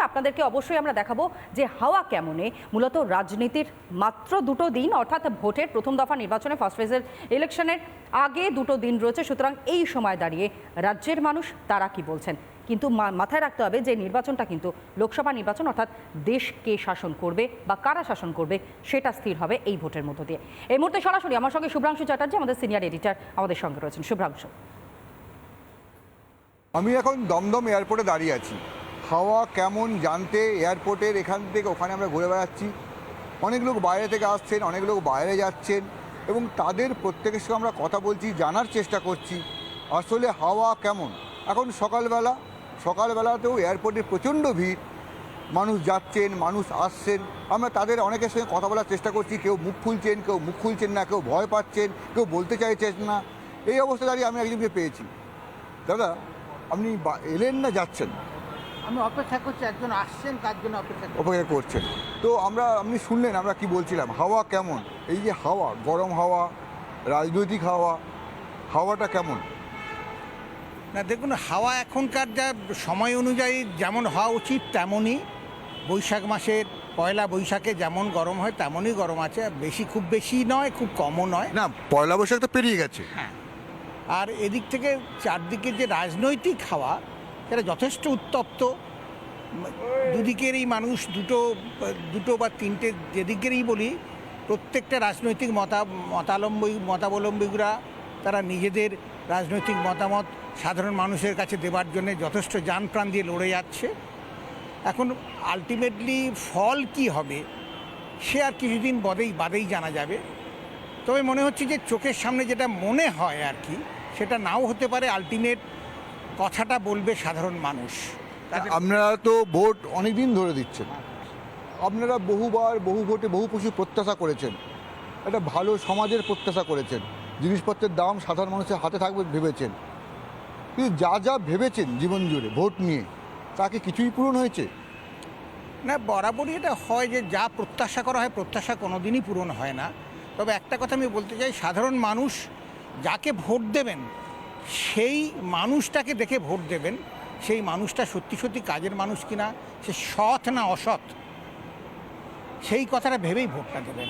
আপনাদেরকে অবশ্যই আমরা দেখাবো যে হাওয়া কেমনে। মূলত রাজনীতির মাত্র 2টো দিন, অর্থাৎ ভোটের প্রথম দফা নির্বাচনে ফার্স্ট ফেজের ইলেকশনের আগে 2টো দিন রয়েছে। সুতরাং এই সময় দাঁড়িয়ে রাজ্যের মানুষ তারা কি বলছেন, কিন্তু মাথায় রাখতে হবে যে নির্বাচনটা কিন্তু লোকসভা নির্বাচন, অর্থাৎ দেশ কে শাসন করবে বা কারা শাসন করবে সেটা স্থির হবে এই ভোটের মধ্য দিয়ে। এই মুহূর্তে সরাসরি আমার সঙ্গে শুভ্রাংশু চ্যাটার্জি, আমাদের সিনিয়র এডিটর, আমাদের সঙ্গে রয়েছেন। শুভ্রাংশু, আমি এখন দমদম এয়ারপোর্টে দাঁড়িয়ে আছি। হাওয়া কেমন জানতে এয়ারপোর্টের এখান থেকে ওখানে আমরা ঘুরে বেড়াচ্ছি। অনেক লোক বাইরে থেকে আসছেন, অনেক লোক বাইরে যাচ্ছেন এবং তাদের প্রত্যেকের সঙ্গে আমরা কথা বলছি, জানার চেষ্টা করছি আসলে হাওয়া কেমন। এখন সকালবেলাতেও এয়ারপোর্টে প্রচণ্ড ভিড়, মানুষ যাচ্ছেন, মানুষ আসছেন। আমরা তাদের অনেকের সঙ্গে কথা বলার চেষ্টা করছি। কেউ মুখ খুলছেন, কেউ মুখ খুলছেন না, কেউ ভয় পাচ্ছেন, কেউ বলতে চাইছেন না। এই অবস্থা দাঁড়িয়ে আমি একজনকে পেয়েছি। দাদা, আপনি এলেন না যাচ্ছেন? আমি অপেক্ষা করছি, একজন আসছেন তার জন্য অপেক্ষা করছেন। তো আপনি শুনলেন আমরা কি বলছিলাম, হাওয়া কেমন। এই যে হাওয়া, গরম হাওয়া, রাজনৈতিক হাওয়াটা কেমন? না দেখুন, হাওয়া এখনকার যা সময় অনুযায়ী যেমন হওয়া উচিত তেমনই। বৈশাখ মাসের পয়লা বৈশাখে যেমন গরম হয় তেমনই গরম আছে। খুব বেশি নয়, খুব কমও নয়। না, পয়লা বৈশাখ তো পেরিয়ে গেছে। হ্যাঁ, আর এদিক থেকে চারদিকে যে রাজনৈতিক হাওয়া সেটা যথেষ্ট উত্তপ্ত। দুদিকেরই মানুষ, দুটো বা তিনটে যেদিকেরই বলি, প্রত্যেকটা রাজনৈতিক মতাবলম্বীরা তারা নিজেদের রাজনৈতিক মতামত সাধারণ মানুষের কাছে দেওয়ার জন্য যথেষ্ট জান প্রাণ দিয়ে লড়ে যাচ্ছে। এখন আলটিমেটলি ফল কি হবে সে আর কিছুদিন বাদেই জানা যাবে। তবে মনে হচ্ছে যে চোখের সামনে যেটা মনে হয় আর কি, সেটা নাও হতে পারে। আলটিমেট কথাটা বলবে সাধারণ মানুষ। আপনারা তো ভোট অনেক দিন ধরে দিচ্ছেন, আপনারা বহু ভোটে বহু কিছু প্রত্যাশা করেছেন, একটা ভালো সমাজের প্রত্যাশা করেছেন, জিনিসপত্রের দাম সাধারণ মানুষের হাতে থাকবে ভেবেছেন। কিন্তু যা ভেবেছেন জীবন জুড়ে ভোট নিয়ে, তাকে কিছুই পূরণ হয়েছে না। বরাবরই এটা হয় যে যা প্রত্যাশা করা হয়, প্রত্যাশা কোনোদিনই পূরণ হয় না। তবে একটা কথা আমি বলতে চাই, সাধারণ মানুষ যাকে ভোট দেবেন সেই মানুষটাকে দেখে ভোট দেবেন। সেই মানুষটা সত্যি সত্যি কাজের মানুষ কিনা, সে সৎ না অসৎ, সেই কথাটা ভেবেই ভোটটা দেবেন।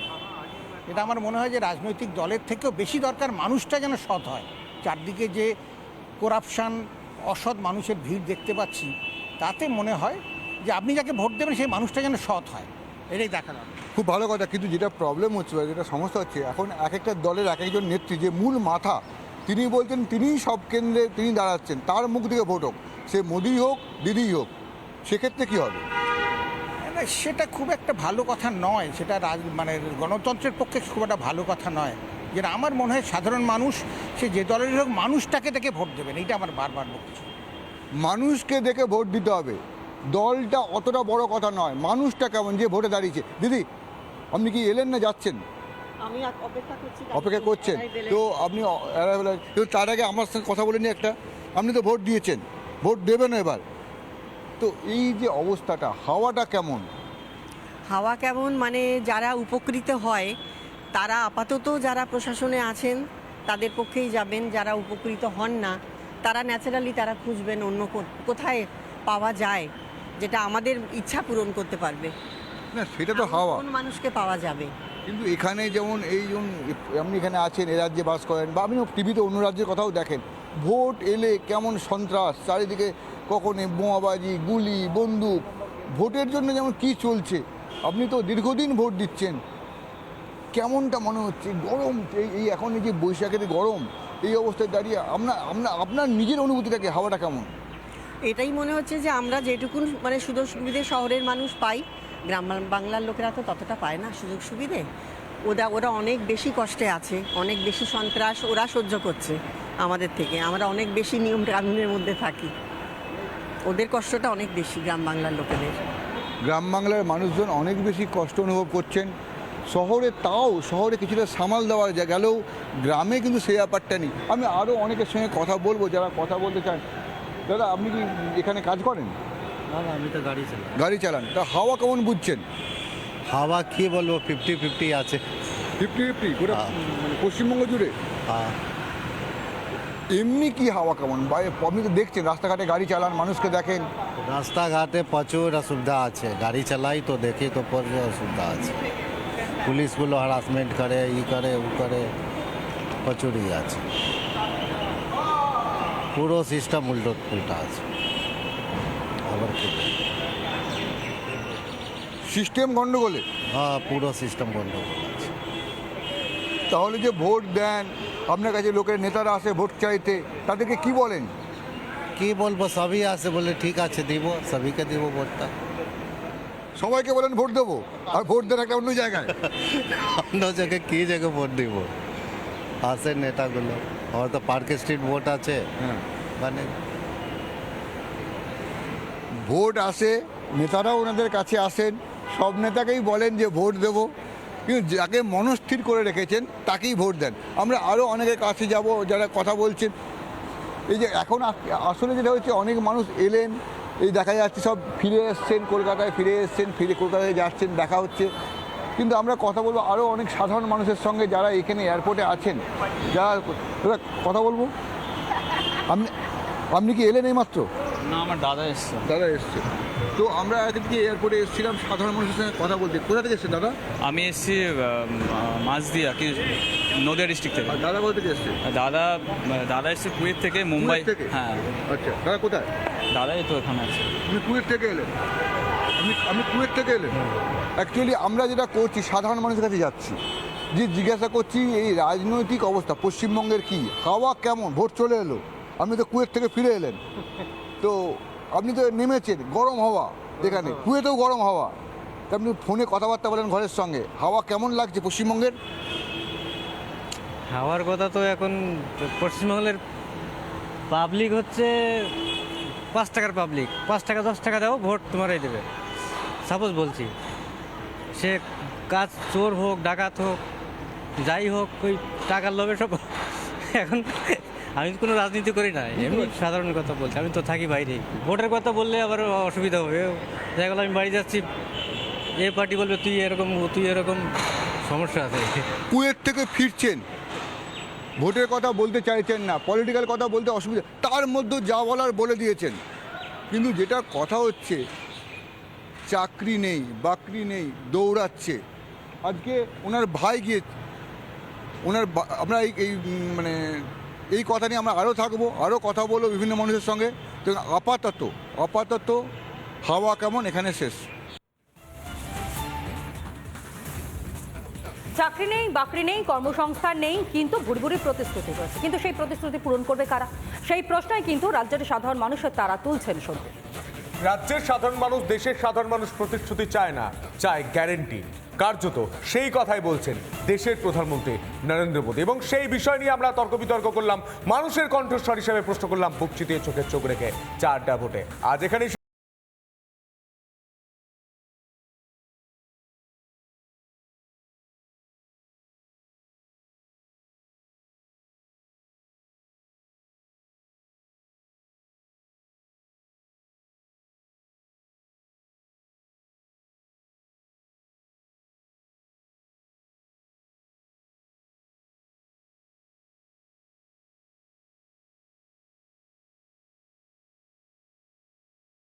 এটা আমার মনে হয় যে রাজনৈতিক দলের থেকেও বেশি দরকার মানুষটা যেন সৎ হয়। চারদিকে যে করাপশান, অসৎ মানুষের ভিড় দেখতে পাচ্ছি, তাতে মনে হয় যে আপনি যাকে ভোট দেবেন সেই মানুষটা যেন সৎ হয়, এটাই দেখা যাবে। খুব ভালো কথা। কিন্তু যেটা প্রবলেম হচ্ছে বা যেটা সমস্যা হচ্ছে, এখন এক একটা দলের এক একজন নেত্রী, যে মূল মাথা, তিনি বলছেন তিনিই সব কেন্দ্রে তিনি দাঁড়াচ্ছেন, তার মুখ থেকে ভোট হোক, সে মোদি হোক দিদি হোক, সেক্ষেত্রে কী হবে? না, সেটা খুব একটা ভালো কথা নয়। সেটা গণতন্ত্রের পক্ষে খুব একটা ভালো কথা নয়। যেটা আমার মনে হয় সাধারণ মানুষ সে যে দলের হোক মানুষটাকে দেখে ভোট দেবেন, এইটা আমার বারবার বলছি। মানুষকে দেখে ভোট দিতে হবে, দলটা অতটা বড় কথা নয়, মানুষটা কেমন যে ভোটে দাঁড়িয়েছে। দিদি, আপনি কি এলেন না যাচ্ছেন? আমি অপেক্ষা করছেন তো আপনি তার আগে আমার সঙ্গে কথা বলে নি একটা। আপনি তো ভোট দিয়েছেন, ভোট দেবেন এবার। তো এই যে অবস্থাটা, হাওয়াটা কেমন? হাওয়া কেমন মানে যারা উপকৃত হয় তারা আপাতত যারা প্রশাসনে আছেন তাদের পক্ষেই যাবেন। যারা উপকৃত হন না তারা ন্যাচারালি তারা খুঁজবেন অন্য কোথায় পাওয়া যায় যেটা আমাদের ইচ্ছা পূরণ করতে পারবে। না, সেটা তো হাওয়া, কোন মানুষকে পাওয়া যাবে। কিন্তু এখানে যেমন আপনি এখানে আছেন, এ রাজ্যে বাস করেন, বা আপনি টিভিতে অন্য রাজ্যের কথাও দেখেন, ভোট এলে কেমন সন্ত্রাস, চারিদিকে কখনো বোমাবাজি, গুলি, বন্দুক। ভোটের জন্য যেমন কি চলছে, আপনি তো দীর্ঘদিন ভোট দিচ্ছেন, কেমনটা মনে হচ্ছে? গরম, এই এখন এই যে বৈশাখের গরম, এই অবস্থায় দাঁড়িয়ে আপনার নিজের অনুভূতিটাকে, হাওয়াটা কেমন? এটাই মনে হচ্ছে যে আমরা যেটুকুন মানে সুযোগ সুবিধে শহরের মানুষ পাই, গ্রাম বাংলার লোকেরা তো ততটা পায় না সুযোগ সুবিধে। ওরা অনেক বেশি কষ্টে আছে, অনেক বেশি সন্ত্রাস ওরা সহ্য করছে আমাদের থেকে। আমরা অনেক বেশি নিয়ম কানুনের মধ্যে থাকি, ওদের কষ্টটা অনেক বেশি গ্রাম বাংলার লোকেদের। গ্রাম বাংলার মানুষজন অনেক বেশি কষ্ট অনুভব করছেন। শহরে কিছুটা সামাল দেওয়া গেলেও গ্রামে কিন্তু সেই ব্যাপারটা নেই। আমি আরও অনেকের সঙ্গে কথা বলবো যারা কথা বলতে চান। দাদা, আপনি কি এখানে কাজ করেন? না, আমি তো গাড়ি চালান। তা হাওয়া কেমন বুঝছেন? হাওয়া কি বলবো, 50-50 আছে। 50-50 পুরো পশ্চিমবঙ্গ জুড়ে? হ্যাঁ। এমনি কি হাওয়া কেমন বাইরে আপনি তো দেখছেন রাস্তাঘাটে গাড়ি চালান মানুষকে দেখেন রাস্তাঘাটে প্রচুর অসুবিধা আছে, গাড়ি চালাই তো দেখি তো প্রচুর অসুবিধা আছে। পুলিশগুলো হ্যারাসমেন্ট করে, ই করে ও করে, প্রচুরই আছে। পুরো সিস্টেম উল্টা আছে। আবার কি, সিস্টেম গন্ডগোলে। হ্যাঁ, পুরো সিস্টেম গন্ডগোল আছে। তাহলে যে ভোট দেন আপনার কাছে লোকের নেতারা আসে ভোট চাইতে, তাদেরকে কি বলেন? কি বলবো, সবই আছে, বলে ঠিক আছে দিব, সবিকে দিব ভোটটা। সবাইকে বলেন ভোট দেবো, আর ভোট দেন একটা অন্য জায়গায়। অন্য জায়গায় কি জায়গায় ভোট দিব? আসে নেতাগুলো, হয়তো পার্কে স্ট্রিট ভোট আছে, হ্যাঁ, মানে ভোট আসে, নেতারাও ওনাদের কাছে আসেন, সব নেতাকেই বলেন যে ভোট দেবো, কিন্তু যাকে মনস্থির করে রেখেছেন তাকেই ভোট দেন। আমরা আরও অনেকের কাছে যাব যারা কথা বলছেন। এই যে এখন আসলে যেটা হচ্ছে, অনেক মানুষ এলেন, এই দেখা যাচ্ছে সব ফিরে এসছেন, কলকাতায় ফিরে এসছেন, ফিরে কলকাতায় যাচ্ছেন, দেখা হচ্ছে। কিন্তু আমরা কথা বলবো আরও অনেক সাধারণ মানুষের সঙ্গে যারা এখানে এয়ারপোর্টে আছেন, যারা কথা বলবো। আপনি কি এলেন এইমাত্র? না, আমার দাদা এসছে। দাদা এসছে। তো আমরা আজকে এয়ারপোর্টে এসেছিলাম সাধারণ মানুষের সঙ্গে কথা বলতে। কোথা থেকে এসছেন দাদা? আমি এসছি মাঝদিয়া, কি নদিয়া ডিস্ট্রিক্ট থেকে। আর দাদা কোথা থেকে এসছে? দাদা এসছে কুয়েত থেকে, মুম্বাই কুয়েত থেকে? হ্যাঁ। আচ্ছা, দাদা কোথায়? দাদাই তো এখানে আছে। আপনি কুয়েত থেকে এলেন? আপনি কুয়েত থেকে এলেন? অ্যাকচুয়ালি আমরা যেটা করছি, সাধারণ মানুষের কাছে যাচ্ছি, যে জিজ্ঞাসা করছি এই রাজনৈতিক অবস্থা পশ্চিমবঙ্গের কি, হাওয়া কেমন, ভোট চলে এলো, আপনি তো কুয়েত থেকে ফিরে এলেন, তো আপনি তো নেমেছেন, গরম হাওয়া এখানে, কুয়েতেও গরম হাওয়া, তা আপনি ফোনে কথাবার্তা বলেন ঘরের সঙ্গে, হাওয়া কেমন লাগছে পশ্চিমবঙ্গের? হাওয়ার কথা তো এখন পশ্চিমবঙ্গের পাবলিক হচ্ছে 5 টাকার পাবলিক, 5 টাকা 10 টাকা দাও ভোট তোমারই দেবে। সাপোজ বলছি, সে কাজ চোর হোক, ডাকাত হোক, যাই হোক, ওই টাকার লোভে সব। এখন আমি তো কোনো রাজনীতি করি না, এমনি সাধারণ কথা বলছি, আমি তো থাকি বাইরেই। ভোটের কথা বললে আবার অসুবিধা হবে, দেখা গেলো আমি বাড়ি যাচ্ছি, এ পার্টি বলবে তুই এরকম, তুই এরকম, সমস্যা আছে। কুয়েত থেকে ফিরছেন, ভোটের কথা বলতে চাইছেন না, পলিটিক্যাল কথা বলতে অসুবিধা, তার মধ্যে যা বলার বলে দিয়েছেন। কিন্তু যেটা কথা হচ্ছে, চাকরি নেই, বাকরি নেই, দৌড়াচ্ছে। আজকে ওনার ভাই গিয়ে আমরা এই মানে এই কথা নিয়ে আমরা আরও থাকবো, আরও কথা বলবো বিভিন্ন মানুষের সঙ্গে। তো আপাতত হাওয়া কেমন এখানে শেষ। চাকরি নেই, বাকরি নেই, কর্মসংস্থান নেই, কিন্তু ভুরি ভুরি প্রতিশ্রুতি রয়েছে। কিন্তু সেই প্রতিশ্রুতি পূরণ করবে কারা? সেই প্রশ্নই কিন্তু রাজ্যের সাধারণ মানুষের তারা তুলছেন। শুনতে, রাজ্যের সাধারণ মানুষ, দেশের সাধারণ মানুষ প্রতিশ্রুতি চায় না, চায় গ্যারেন্টি। কার্যত সেই কথাই বলছেন দেশের প্রধানমন্ত্রী নরেন্দ্র মোদী, এবং সেই বিষয় নিয়ে আমরা তর্ক বিতর্ক করলাম, মানুষের কণ্ঠস্বর হিসেবে প্রশ্ন করলাম, বুক চিতিয়ে চোখের চোখ রেখে 4টা ভোটে। আজ এখানেই